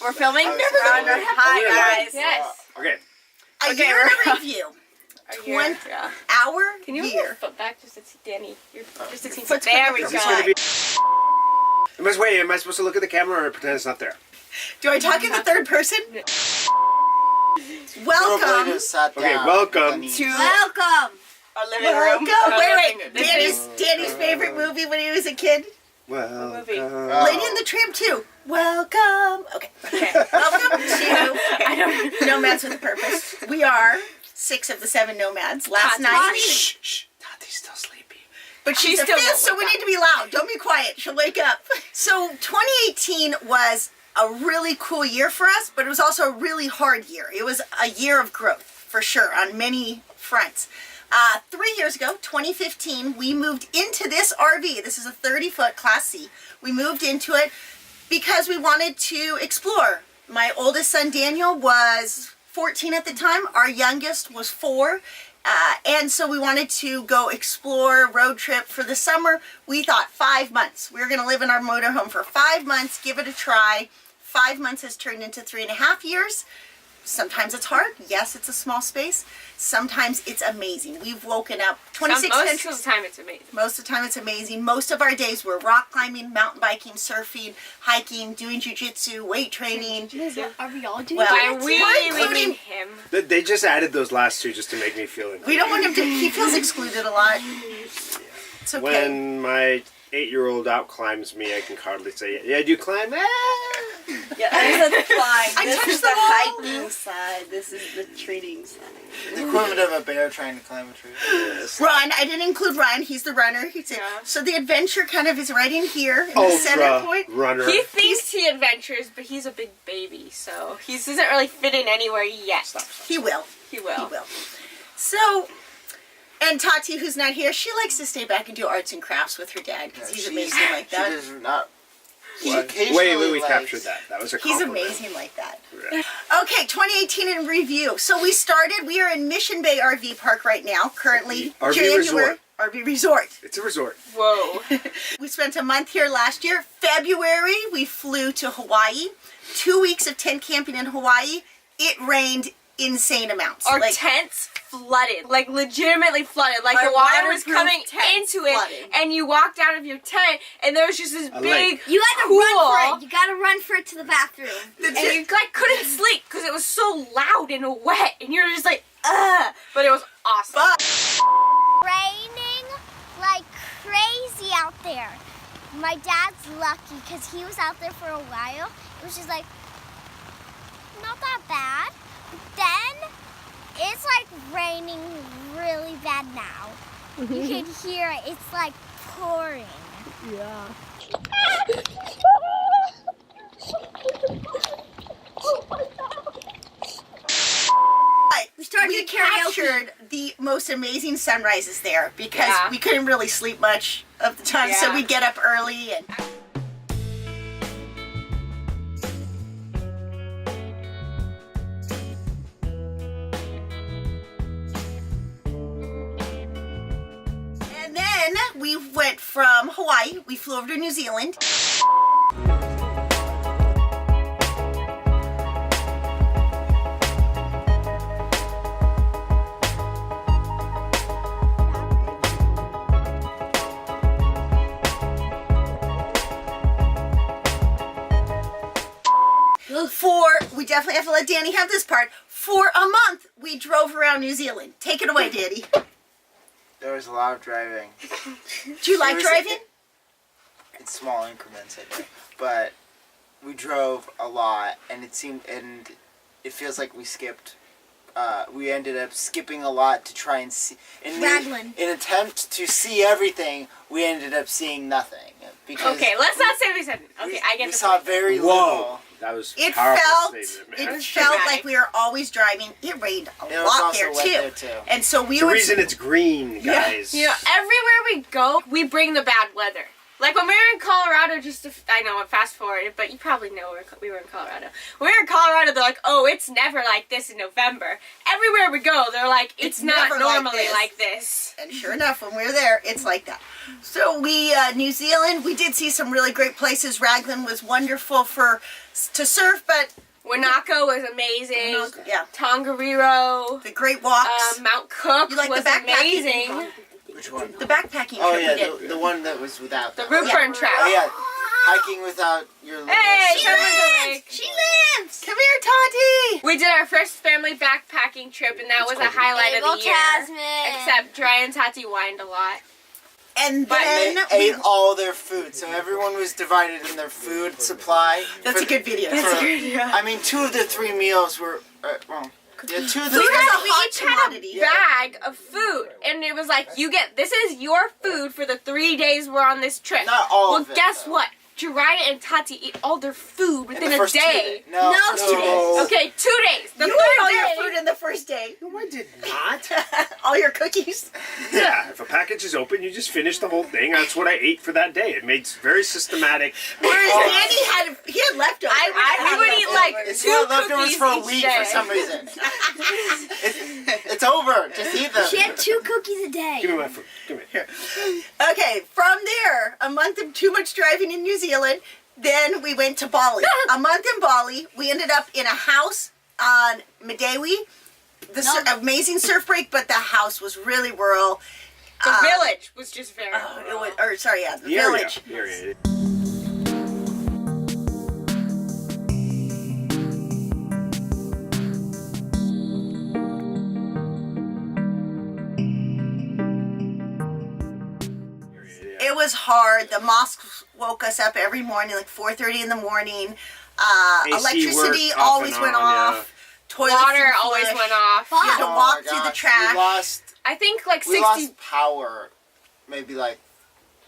We're filming? Hi, guys. Yes. Okay. A year in review. Our Can you move year. your foot back just to see Danny? Just to see. Foot's There we gonna Is this go. going to be... Wait, am I supposed to look at the camera or pretend it's not there? Do I talk in the third person? Welcome Okay, welcome to Welcome. Our living room. Wait. This Danny's favorite movie when he was a kid. Welcome. movie. Lady and the Tramp 2. Welcome. Okay. Welcome to Nomads with a Purpose. We are 6 of the 7 nomads. Last night. Shh. Tati's still sleepy. But she's She the still 5th, won't so wake we up. need to be loud. Don't be quiet. She'll wake up. So 2018 was a really cool year for us, but it was also a really hard year. It was a year of growth, for sure, on many fronts. 3 years ago, 2015, we moved into this RV. This is a 30-foot Class C. We moved into it because we wanted to explore. My oldest son, Daniel, was 14 at the time. Our youngest was 4. And so we wanted to go explore, road trip for the summer. We thought 5 months. We were going to live in our motorhome for 5 months, give it a try. 5 months has turned into 3.5 years. Sometimes it's hard. Yes, it's a small space. Sometimes it's amazing. We've woken up 26 Most of the time it's amazing. Most of the time it's amazing. Most of our days were rock climbing, mountain biking, surfing, hiking, doing jiu-jitsu, weight training. Are we all doing Well, By we, we're we mean including, him. They just added those last two just to make me feel included. we don't want him to, he feels excluded a lot. It's okay. When my 8-year-old out climbs me, I can hardly say, yeah, do you climb? Yeah, this is the climb. I This touched is the the wall. hiking side. This is the training side. The equivalent of a bear trying to climb a tree. Ron, I didn't include Ryan. He's the runner. So the adventure kind of is right in here in the center Ultra point. runner. He thinks he adventures, but he's a big baby, so he doesn't really fit in anywhere yet. He will. He will. He will. So, and Tati, who's not here, she likes to stay back and do arts and crafts with her dad because he's amazing like She that. does not. What? occasionally Wait, we likes- captured that. That was a He's compliment. amazing like that. Yeah. Okay, 2018 in review. So we are in Mission Bay RV Park right now, currently RV January. resort. RV Resort. It's a resort. Whoa. We spent a month here last year. February, we flew to Hawaii. 2 weeks of tent camping in Hawaii. It rained insane amounts. Our tents flooded, like legitimately flooded. Like Our the water was waterproof coming tents into it, flooded. and you walked out of your tent, and there was just this A big lake. You had to pool, run for it. You gotta run for it to the bathroom. and you like couldn't sleep because it was so loud and wet, and you were just like, ugh. But it was awesome. But Raining like crazy out there. My dad's lucky because he was out there for a while. It was just like, not that bad. Then it's like raining really bad now. You can hear it. It's like pouring. we captured the most amazing sunrises there because we couldn't really sleep much of the time, so we'd get up early and. And then we went from Hawaii, we flew over to New Zealand. We definitely have to let Danny have this part. For a month, we drove around New Zealand. Take it away, Danny. There was a lot of driving. Do you like It was- driving? In small increments, I do. But we drove a lot, and it feels like we skipped. We ended up skipping a lot to try and see. Raglan. In attempt to see everything, we ended up seeing nothing. Because Okay, let's not say we said. Okay, I get we the saw point. very Whoa. little. That was It powerful felt statement, man. it felt dramatic. like we were always driving. It rained a It was lot also there wet too. there, too. And so we The would reason it's green, guys. You know, everywhere we go, we bring the bad weather. Like when we were in Colorado, I know, fast forward, but you probably know we were in Colorado. When we were in Colorado, they're like, oh, it's never like this in November. Everywhere we go, they're like, it's not never normally like this. And sure enough, when we were there, it's like that. So we, New Zealand, we did see some really great places. Raglan was wonderful to surf, but Wanaka was amazing. yeah. Tongariro. The great walks. Mount Cook You like the was backpacking? amazing. Which one? The backpacking Oh trip we yeah, did. the one that was without. The that. Root Burn track. Oh yeah, hiking without your. Little Hey, She someone's lives! awake. She lives! Come here, Tati! We did our first family backpacking trip, and that was a highlight of the year. Except Dry and Tati whined a lot. And But then They ate all their food, so everyone was divided in their food supply. That's a good video. I mean, 2 of the 3 meals were well. Yeah, 2 of the Food 3 is a We hot each had commodity. a bag of food, and it was like, this is your food for the 3 days we're on this trip. Not all well, of it, guess though. what? Jiraiya and Tati ate all their food In within the a first 2 day. days. No, No. 2 days. Okay, 2 days. The You third ate all day, your food in the first day. No, I did not. All your cookies. Yeah, if a package is open, you just finish the whole thing. That's what I ate for that day. It made very systematic. Whereas Danny had leftovers. we would eat like It's 2 got leftovers cookies for a each week day. for some reason. It's over. Just eat them. She had 2 cookies a day. Give me my food. Give me here. Okay, from there, a month of too much driving in New Zealand. Then we went to Bali. A month in Bali. We ended up in a house on Medewi. Amazing surf break, but the house was really rural. The village was just very rural. The The area. village. The area. It was hard. The mosque woke us up every morning, like 4:30 in the morning. AC Electricity worked off always and went on, off. Toilets Water would always flush. went off. You had to Oh walk my through the gosh, trash. I think like We 60. lost power maybe like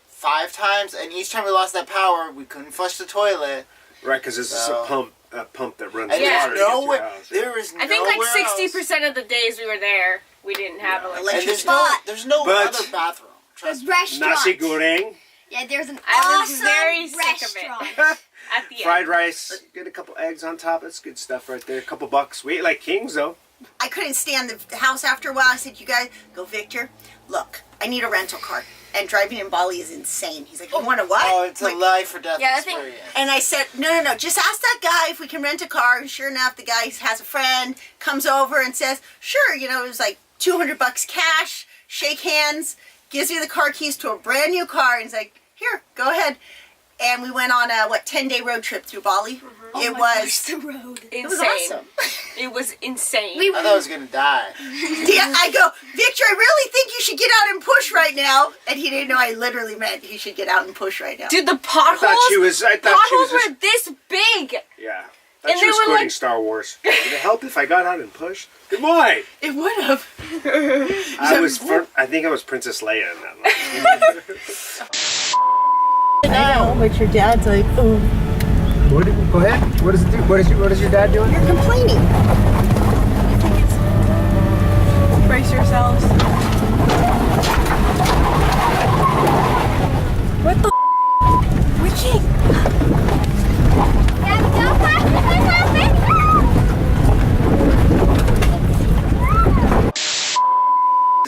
5 times, and each time we lost that power, we couldn't flush the toilet. Right, because this is So- a pump that runs And Yeah. water there's to get to your nowhere. house. There is I think like nowhere 60% of the days we were there, we didn't have Yeah. electricity. And Spot. there's no But- other bathroom. Trust me. Restaurant. Nasi goreng, Yeah, there's an I was awesome very sick of restaurant. it at the fried end. rice, get a couple eggs on top. That's good stuff right there. A couple bucks. We ate like kings though. I couldn't stand the house after a while. I said, "You guys go, Victor. Look, I need a rental car." And driving in Bali is insane. He's like, "You want a what?" Oh, it's a Like, life or death Yeah, I think- experience. And I said, no, just ask that guy if we can rent a car. And sure enough, the guy has a friend, comes over and says, sure, it was like $200 cash, shake hands, gives me the car keys to a brand new car. And he's like, here, go ahead. And we went on a, 10-day road trip through Bali. It was the road. Insane. it was awesome. It was insane. We I thought I was gonna die. Yeah, I go, Victor, I really think you should get out and push right now. And he didn't know I literally meant he should get out and push right now. Dude, the I potholes, thought she was potholes just, were this big. yeah. I And thought she they was were quoting like- Star Wars. Would it help if I got out and pushed? Why? It would have. I think I was Princess Leia in that one. Now, but your dad's like, oh, Go ahead. What does it do? What is your dad doing? you're complaining. Brace yourselves. What the? We can't.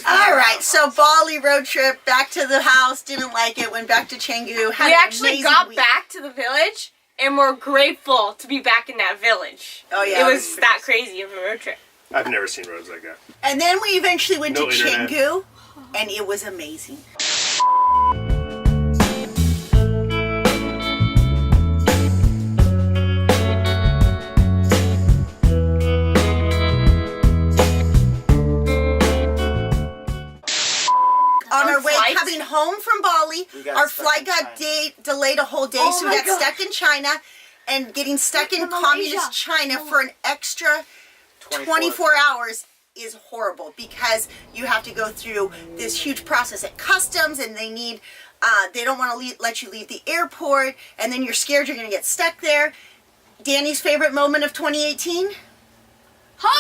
All right, so Bali road trip, back to the house, didn't like it, went back to Canggu. Had We an actually amazing got week. back to the village, and we're grateful to be back in that village. Oh, yeah, It it was was that crazy of a road trip. I've never seen roads like that. And then we eventually went No to internet. Canggu, and it was amazing. On our way flight? coming home from Bali, We got our stuck flight in got China. delayed a whole day, Oh so we my got stuck in China. And getting stuck in Malaysia. communist China for an extra 24 hours is horrible because you have to go through this huge process at customs, and they don't want to let you leave the airport, and then you're scared you're going to get stuck there. Danny's favorite moment of 2018?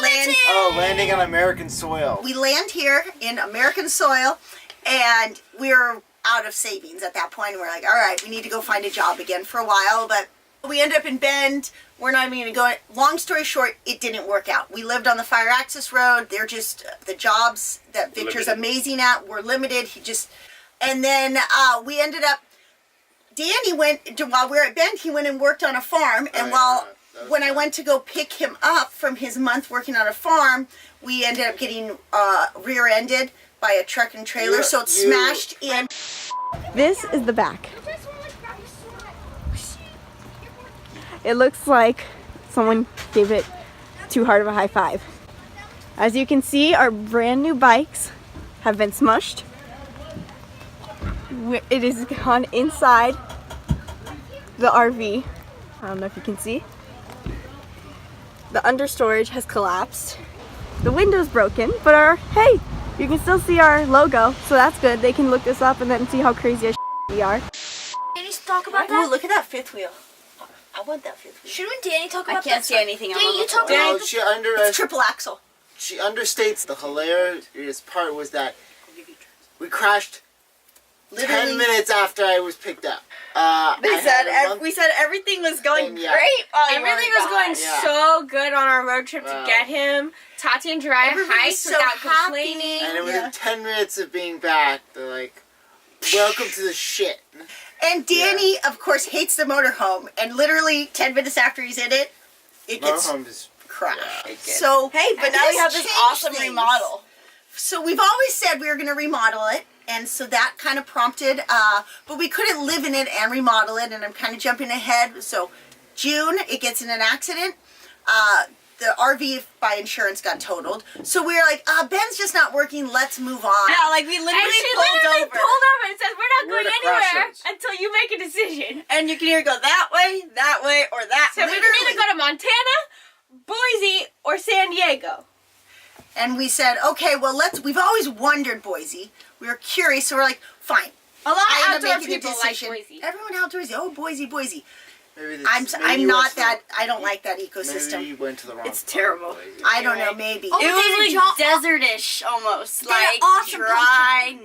Land. Oh, landing on American soil. We land here in American soil, and we're out of savings at that point. We're like, all right, we need to go find a job again for a while. But we ended up in Bend. We're not even going to go. Long story short, it didn't work out. We lived on the fire access road. They're just, the jobs that Victor's amazing at were limited. And then we ended up, Danny while we were at Bend, he went and worked on a farm. And when I went to go pick him up from his month working on a farm, we ended up getting rear-ended by a truck and trailer, so it smashed in. This is the back. It looks like someone gave it too hard of a high five. As you can see, our brand new bikes have been smushed. It is gone inside the RV. I don't know if you can see. The understorage has collapsed. The window's broken, but hey, you can still see our logo, so that's good. They can look us up and then see how crazy as we are. Danny, talk about Ooh, that. look at that fifth wheel. I want that fifth wheel. Shouldn't Danny talk about that? I can't see anything on Danny, the you talk No, about It's triple axle. she understates the hilarious part was that we crashed 10 minutes after I was picked up. We said everything was going And, yeah. great. Everything was going so good on our road trip to get him. Tati and Jiraiya Everybody hiked was so without happy. complaining. And it within 10 minutes of being back, they're like, welcome to the shit. And Danny, of course, hates the motorhome. And literally 10 minutes after he's in it, it gets Motorhome is crashed. So Hey, but now we have this changed awesome things. remodel. So we've always said we were going to remodel it. And so that kind of prompted, but we couldn't live in it and remodel it. And I'm kind of jumping ahead. So June, it gets in an accident. The RV by insurance got totaled. So we were like, Ben's just not working. Let's move on. Yeah, like we literally And she pulled literally over. Pulled over and said, we're not We're going at a anywhere crossroads. until you make a decision. And you can either go that way, or that. So we can either go to Montana, Boise, or San Diego. And we said, okay, well, we've always wondered Boise. We were curious, so we're like, fine. A lot I of ended up outdoor making the people like decision. Boise. Everyone outdoorsy. Oh, Boise. maybe I'm not that, I don't like that ecosystem. Maybe you went to the wrong It's part. terrible. I don't know, maybe. Oh, It was they like did desertish almost, They had like awesome dry,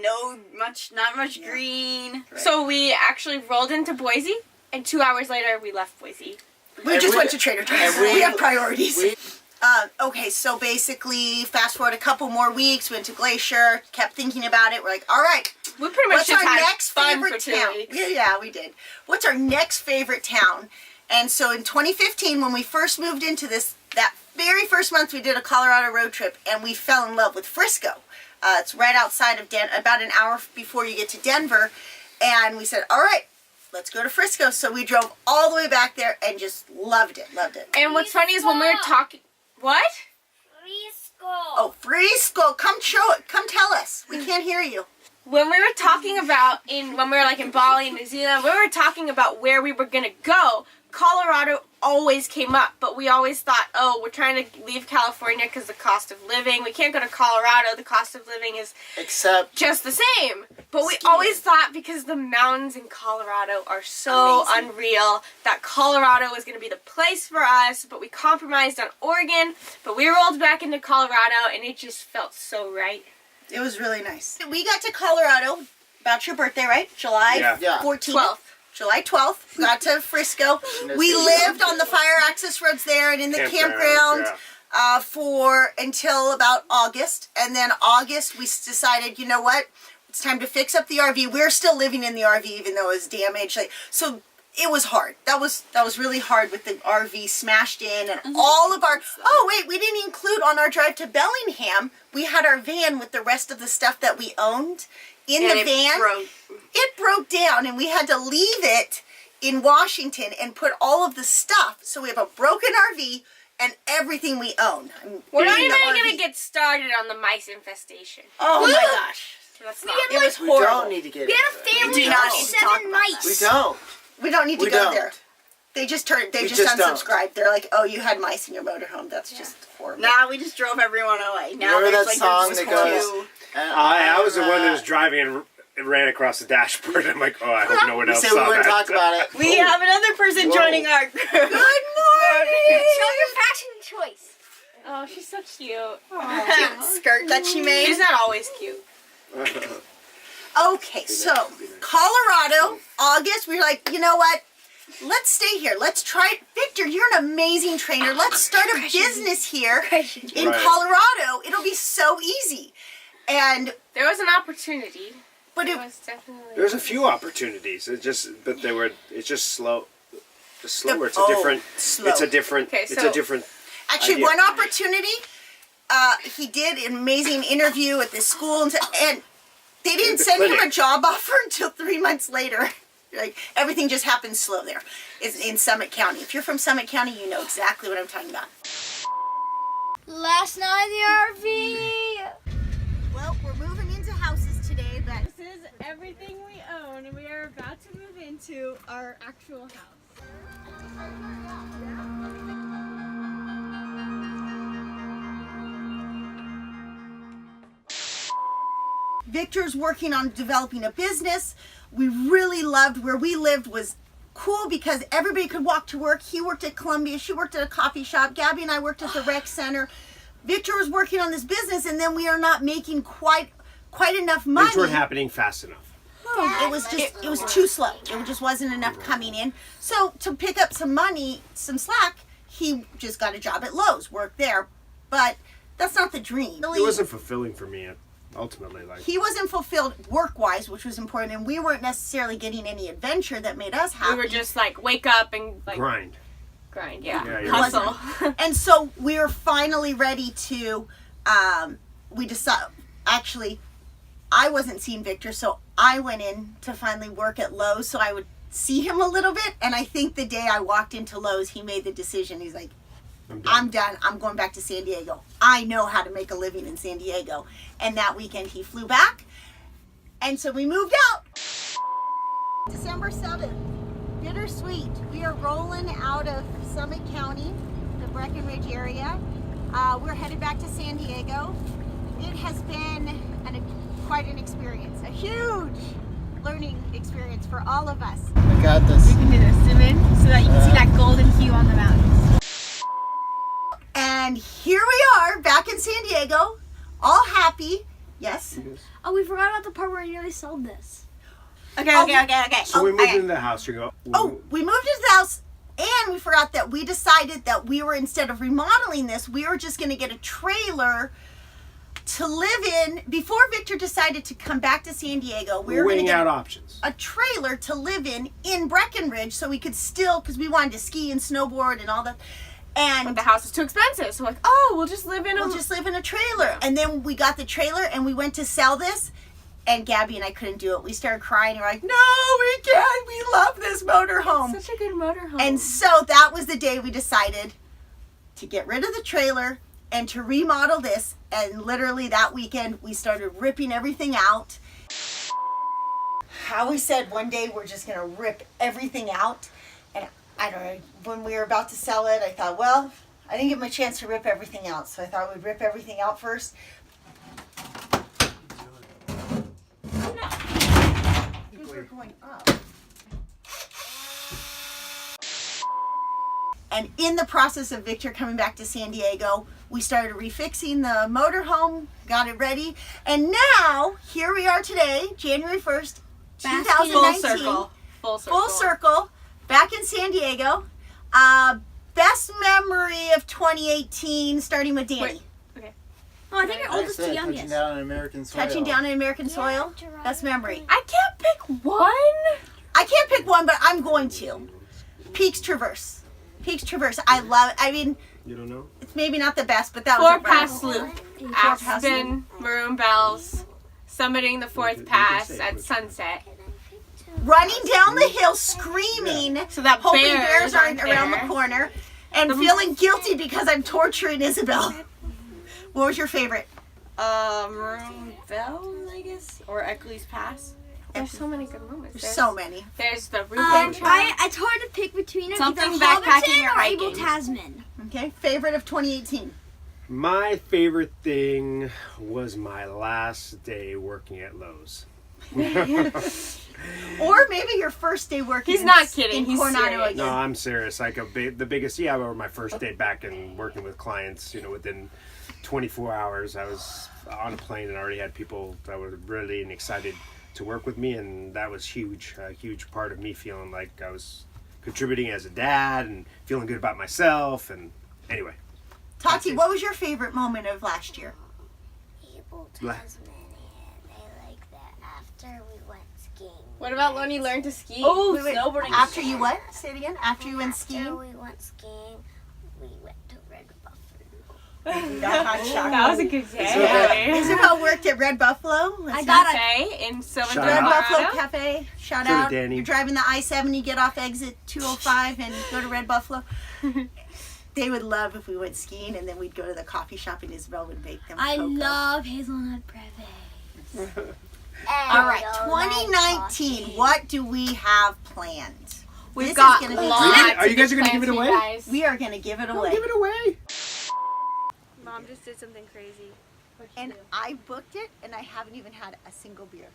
not much green. Right. So we actually rolled into Boise, and 2 hours later we left Boise. We And just we- went to Trader Joe's. and we- We have priorities. We, Okay, so basically, fast forward a couple more weeks, went to Glacier, kept thinking about it. We're like, all right, We pretty much what's just our had next fun for favorite 2 town? weeks. Yeah, we did. What's our next favorite town? And so in 2015, when we first moved into this, that very first month, we did a Colorado road trip, and we fell in love with Frisco. It's right outside of about an hour before you get to Denver. And we said, all right, let's go to Frisco. So we drove all the way back there and just loved it. And what's funny is when we were talking, what? Oh, Frisco, come show it. Come tell us. We can't hear you. When we were talking about when we were like in Bali and New Zealand, we were talking about where we were gonna go. Colorado always came up, but we always thought, oh, we're trying to leave California because the cost of living. We can't go to Colorado. The cost of living is except just the same. But we always thought because the mountains in Colorado are so unreal that Colorado was going to be the place for us, but we compromised on Oregon, but we rolled back into Colorado and it just felt so right. It was really nice. We got to Colorado about your birthday, right? July Yeah. 14th. 12th. July 12th. Got to Frisco. We lived on the fire access roads there and in the campground until about August. And then August, we decided, you know what? It's time to fix up the RV. We're still living in the RV even though it was damaged. So it was hard. That was really hard with the RV smashed in and all of our... Oh, wait, we didn't include on our drive to Bellingham, we had our van with the rest of the stuff that we owned in the van. It broke down and we had to leave it in Washington and put all of the stuff. So we have a broken RV and everything we own. We're not even going going to get started on the mice infestation. Oh my gosh. That's not. It was we horrible. don't need to get We had a into it. family do not of need to talk 7 about mice. We don't. We don't need to We go don't. there. They just We just just don't. unsubscribed. They're like, oh, you had mice in your motorhome. That's just horrible. Now we just drove everyone away. Now Remember there's that like song there's that just goes? two. I was the one that was driving and ran across the dashboard. I'm like, oh, I hope no one We else said saw we wouldn't that. talk about it. We have another person Whoa. joining our group. Good morning. Show your fashion choice. Oh, she's so cute. Cute skirt that she made. She's not always cute. Okay, so Colorado, August, we were like, you know what? Let's stay here. Let's try it. Victor, you're an amazing trainer. Let's start a business here in Right. Colorado. It'll be so easy. And There was an opportunity. but It it was definitely. There's a few opportunities. It's just slow. It's slower. It's a Oh, different. slow. It's a different. Okay, It's so- a different. actually idea. one opportunity, he did an amazing interview at this school and they didn't The send him a clinic. job offer until 3 months later. Like everything just happens slow there. It's in Summit County. If you're from Summit County, you know exactly what I'm talking about. Last night in the RV. Well, we're moving into houses today, but This is everything we own, and we are about to move into our actual house. Victor's working on developing a business. We really loved where we lived was cool because everybody could walk to work. He worked at Columbia. She worked at a coffee shop. Gabby and I worked at the rec center. Victor was working on this business, and then we are not making quite enough money. Things weren't happening fast enough. It was too slow. It just wasn't enough coming in. So to pick up some money, some slack, he just got a job at Lowe's, worked there. But that's not the dream. It wasn't fulfilling for me. Ultimately, like He wasn't fulfilled work-wise, which was important, and we weren't necessarily getting any adventure that made us happy. We were just like wake up and like grind. grind, yeah, Yeah, you're hustle. And so we were finally ready to. We decided. Actually, I wasn't seeing Victor, so I went in to finally work at Lowe's so I would see him a little bit. And I think the day I walked into Lowe's, he made the decision. He's like, I'm done. I'm going back to San Diego. I know how to make a living in San Diego. And that weekend he flew back. And so we moved out. December 7th. Bittersweet. We are rolling out of Summit County, the Breckenridge area. We're headed back to San Diego. It has been quite an experience. A huge learning experience for all of us. I got this. You can do this, zoom in, so that you can see that golden hue on the mountains. And here we are back in San Diego, all happy. Yes? Oh, we forgot about the part where I nearly sold this. Okay. So we moved into the house. You go. Oh, we moved into the house, and we forgot that we decided that we were, instead of remodeling this, we were just going to get a trailer to live in. Before Victor decided to come back to San Diego, we we're were going to weighing get out options. a trailer to live in Breckenridge so we could still, because we wanted to ski and snowboard and all that. And But the house is too expensive, so like, oh, we'll just live in a. we'll just live in a trailer. And then we got the trailer and we went to sell this, and Gabby and I couldn't do it. We started crying and we're like, no, we can't. We love this motorhome. Such a good motorhome. And so that was the day we decided to get rid of the trailer and to remodel this. And literally that weekend we started ripping everything out. How we said one day we're just gonna rip everything out. And I don't know, when we were about to sell it, I thought, well, I didn't get my chance to rip everything out. So I thought we'd rip everything out first. Because we're going up. And in the process of Victor coming back to San Diego, we started refixing the motorhome, got it ready, and now here we are today, January 1st, full 2019. circle. Full circle. Full circle, back in San Diego. Best memory of 2018, starting with Danny. Wait. Okay. Oh, I think your Like I oldest to said, touching youngest. down on American soil. Touching down in American soil, best memory. I can't pick one. I can't pick one, but I'm going to. Peaks Traverse. Peaks Traverse. I mean, You don't know? it's maybe not the best, but that was Four a Pass ride. Loop. Pass Aspen, Maroon Bells, summiting the fourth You can pass say it, at but- sunset. Running down the hill screaming, So that hoping bears bears aren't aren't around the there. corner, and feeling guilty because I'm torturing Isabel. What was your favorite? Maroon Bells, I guess, or Eckley's Pass. There's so many good moments. There's so many. There's the Reuben track. It's hard to pick between them. Something either backpacking Hobbiton or or Abel hiking. Tasman. Okay, favorite of 2018. My favorite thing was my last day working at Lowe's. Or maybe your first day working. He's not kidding. In He's Coronado serious. again. No, I'm serious. Like the biggest, or my first day back and working with clients, within 24 hours, I was on a plane and already had people that were really excited to work with me, and that was huge. A huge part of me feeling like I was contributing as a dad and feeling good about myself. And anyway, Tati, what was your favorite moment of last year? Able Tasmania. I like that after we went skiing. What about when you learned to ski? Oh, Wait, snowboarding. After you what? Say it again. After you went After skiing? we went skiing, we went to Red Buffalo. That was a good day. okay. Isabel worked at Red Buffalo. I got a in Silver Shout Red out. Buffalo Cafe. Shout So did out. Danny. You're driving the I-70, get off exit 205 and go to Red Buffalo. They would love if we went skiing and then we'd go to the coffee shop and Isabel would bake them I cocoa. love hazelnut brevet. All right, 2019. What do we have planned? We've This got is gonna be lots. Are you guys of gonna give it plans for you away? guys. We are going to give it away. Give it away. Mom just did something crazy. And I booked it and I haven't even had a single beer.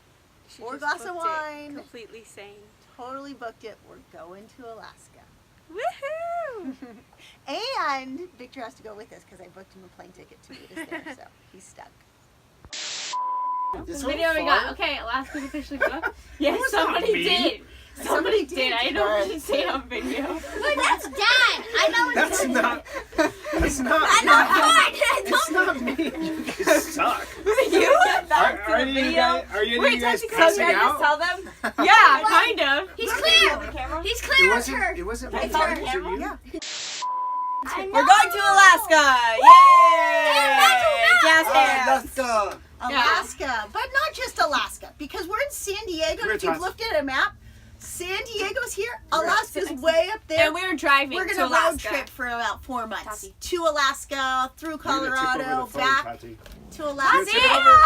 She Or a just glass of booked it wine. Completely sane. Totally booked it. We're going to Alaska. Woohoo! And Victor has to go with us because I booked him a plane ticket to meet us there, so he's stuck. This Video one we got. Okay, Alaska's officially booked. Yes, was not somebody me. did. Somebody did. I don't need to say it on video. Wait, that's Dad. I know it's That's not. That's not. It's It's not me. You guys suck. You get that Are any of you guys? Are you Wait, guys should passing I just out? tell them? Yeah, kind of. He's clear. He's It clear. wasn't. It wasn't me. It's on Was it camera? you? Yeah. We're going to Alaska! Yay! Gas hands! Let's go. Alaska, but not just Alaska, because we're in San Diego. Come here, If you've Tots. looked at a map, San Diego's here. Alaska's way up there. And we were driving We're to gonna road Alaska. trip for about 4 months Tati. to Alaska, through You're gonna tip over Colorado, the phone, back Tati. to Alaska, Tip it over.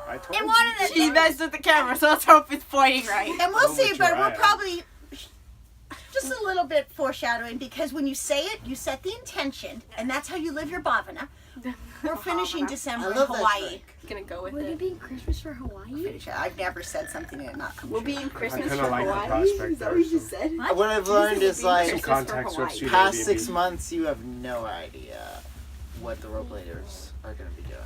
I told you. She messed with the camera, so let's hope it's pointing right. and we'll Oh, see. with But your we're eye. probably just a little bit foreshadowing because when you say it, you set the intention, and that's how you live your bhavana. We're finishing December I in love that Hawaii. drink. Gonna go with Would it it. be Christmas for Hawaii? Finish it. I've never said something and it not come We'll true. be in I Christmas kind for of like the Hawaii. prospect Is that there. what you just so- said? What I've learned is Some like contacts for with Hawaii. Studio past Airbnb. 6 months, you have no idea what the roleplayers are going to be doing.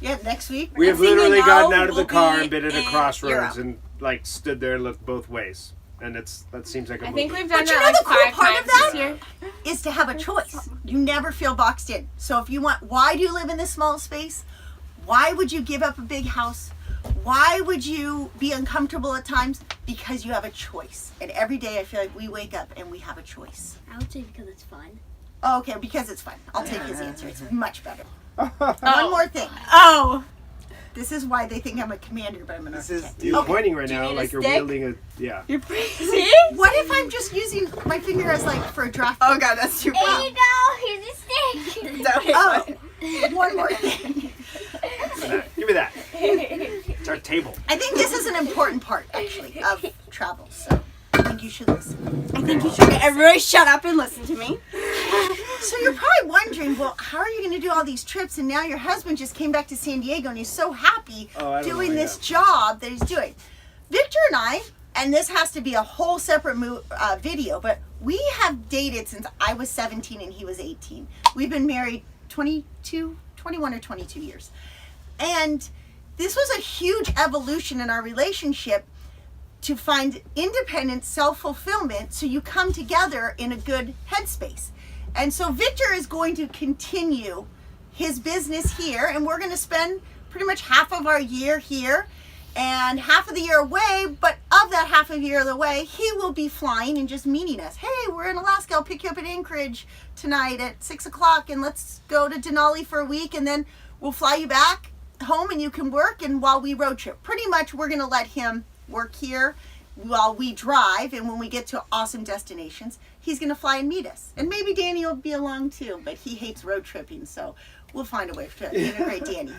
Yeah, next week. We have Next thing you literally know, gotten out of the we'll car be and been at a in crossroads Europe. and like stood there and looked both ways, and that seems like a I movie. think we've done But you that know like the cool 5 part of times that? this year. Is to have a choice. You never feel boxed in. So if you want, why do you live in this small space? Why would you give up a big house? Why would you be uncomfortable at times? Because you have a choice. And every day I feel like we wake up and we have a choice. I would say because it's fun. Oh, okay, because it's fun. I'll take his answer. It's much better. Oh. One more thing. Oh. This is why they think I'm a commander, but I'm an This is architect. You're Okay. pointing right Do you now need a like you're stick? wielding a You're crazy. What if I'm just using my finger as like for a draft? Oh god, that's too There bad. you go. Here's a stick. Oh, one more thing. Give me that. It's our table. I think this is an important part, actually, of travel. So I think you should listen. I think you should everybody shut up and listen to me. So you're probably wondering, well, how are you going to do all these trips? And now your husband just came back to San Diego and he's so happy Oh, I don't doing know, this job that he's doing. Victor and I, and this has to be a whole separate video, but we have dated since I was 17 and he was 18. We've been married 21 or 22 years. And this was a huge evolution in our relationship to find independent self-fulfillment so you come together in a good headspace. And so Victor is going to continue his business here, and we're going to spend pretty much half of our year here and half of the year away, but of that half of the year away, he will be flying and just meeting us. Hey, we're in Alaska, I'll pick you up at Anchorage tonight at 6 o'clock, and let's go to Denali for a week, and then we'll fly you back home and you can work, and while we road trip. Pretty much we're going to let him work here while we drive, and when we get to awesome destinations, he's going to fly and meet us. And maybe Danny will be along too, but he hates road tripping, so we'll find a way to integrate Danny.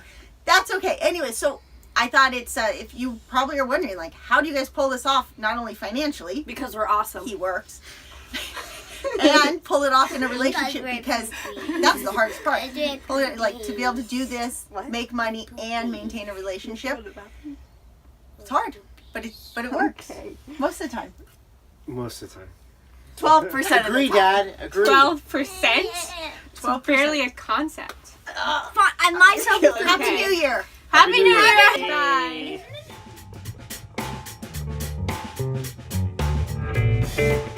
That's okay. Anyway, so I thought it's, if you probably are wondering, like, how do you guys pull this off, not only financially, Because we're awesome. he works, and pull it off in a relationship, because that's the hardest part. Pull it, like, to be able to do this, make money, and maintain a relationship. It's hard, but it works most of the time. Most of the time. 12% of Agree, the time. Dad. Agree. 12%? It's barely a concept. Fine, and myself. Happy New Year. Happy New Year. Bye. Bye.